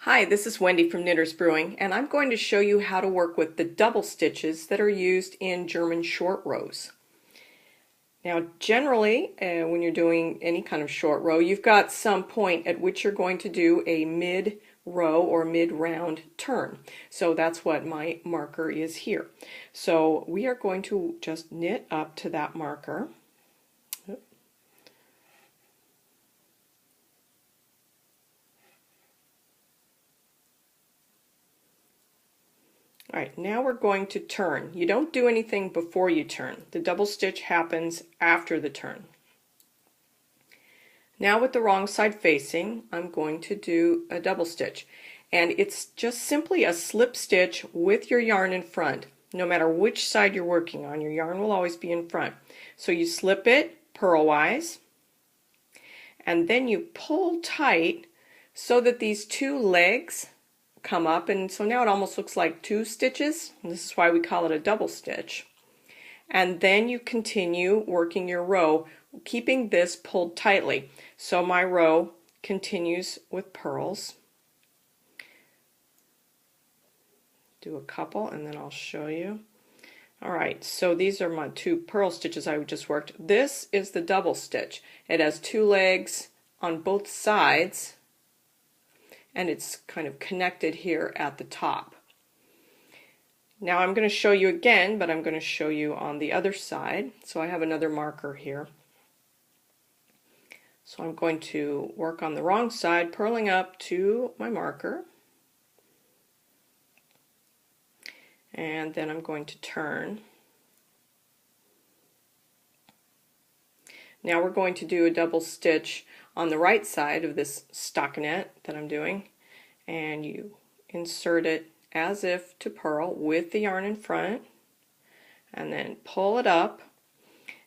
Hi, this is Wendy from Knitters Brewing, and I'm going to show you how to work with the double stitches that are used in German short rows. Now, generally, when you're doing any kind of short row, you've got some point at which you're going to do a mid-row or mid-round turn. So that's what my marker is here. So we are going to just knit up to that marker. All right, now we're going to turn. You don't do anything before you turn. The double stitch happens after the turn. Now with the wrong side facing, I'm going to do a double stitch. And it's just simply a slip stitch with your yarn in front. No matter which side you're working on, your yarn will always be in front. So you slip it purlwise, and then you pull tight so that these two legs come up, and so now it almost looks like two stitches. And this is why we call it a double stitch. And then you continue working your row, keeping this pulled tightly. So my row continues with purls. Do a couple and then I'll show you. Alright, so these are my two purl stitches I just worked. This is the double stitch. It has two legs on both sides, and it's kind of connected here at the top. Now I'm going to show you again, but I'm going to show you on the other side. So I have another marker here. So I'm going to work on the wrong side, purling up to my marker. And then I'm going to turn. Now we're going to do a double stitch on the right side of this stockinette that I'm doing, and you insert it as if to purl with the yarn in front, and then pull it up,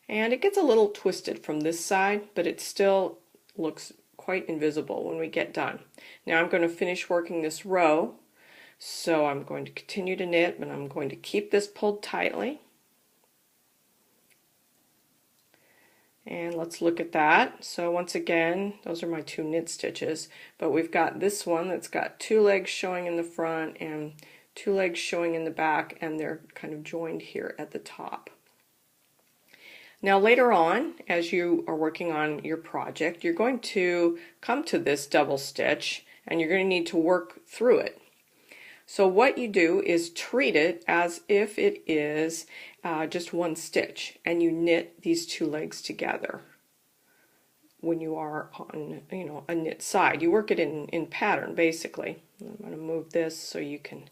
and it gets a little twisted from this side, but it still looks quite invisible when we get done. Now I'm going to finish working this row, so I'm going to continue to knit, but I'm going to keep this pulled tightly. And let's look at that. So once again, those are my two knit stitches, but we've got this one that's got two legs showing in the front and two legs showing in the back, and they're kind of joined here at the top. Now later on, as you are working on your project, you're going to come to this double stitch and you're going to need to work through it. So what you do is treat it as if it is just one stitch, and you knit these two legs together. When you are on, a knit side, you work it in pattern basically. I'm going to move this so you can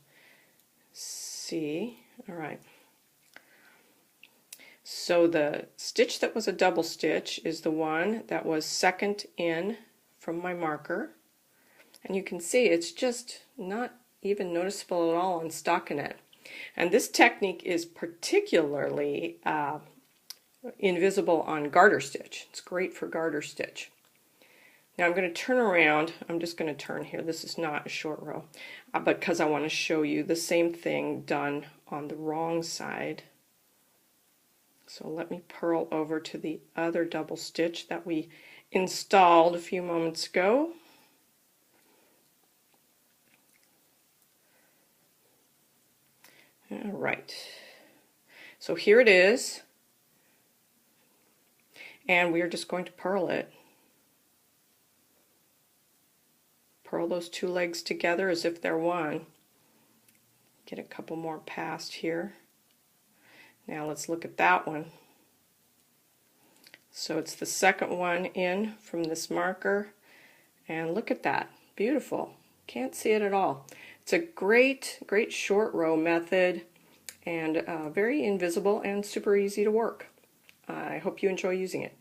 see. All right. So the stitch that was a double stitch is the one that was second in from my marker, and you can see it's just not even noticeable at all on stockinette. And this technique is particularly invisible on garter stitch. It's great for garter stitch. Now I'm going to turn around. I'm just going to turn here. This is not a short row, but because I want to show you the same thing done on the wrong side. So let me purl over to the other double stitch that we installed a few moments ago. All right, so here it is, and we are just going to purl it. Purl those two legs together as if they're one. Get a couple more past here. Now let's look at that one. So it's the second one in from this marker, and look at that. Beautiful. Can't see it at all. It's a great short row method, and very invisible and super easy to work. I hope you enjoy using it.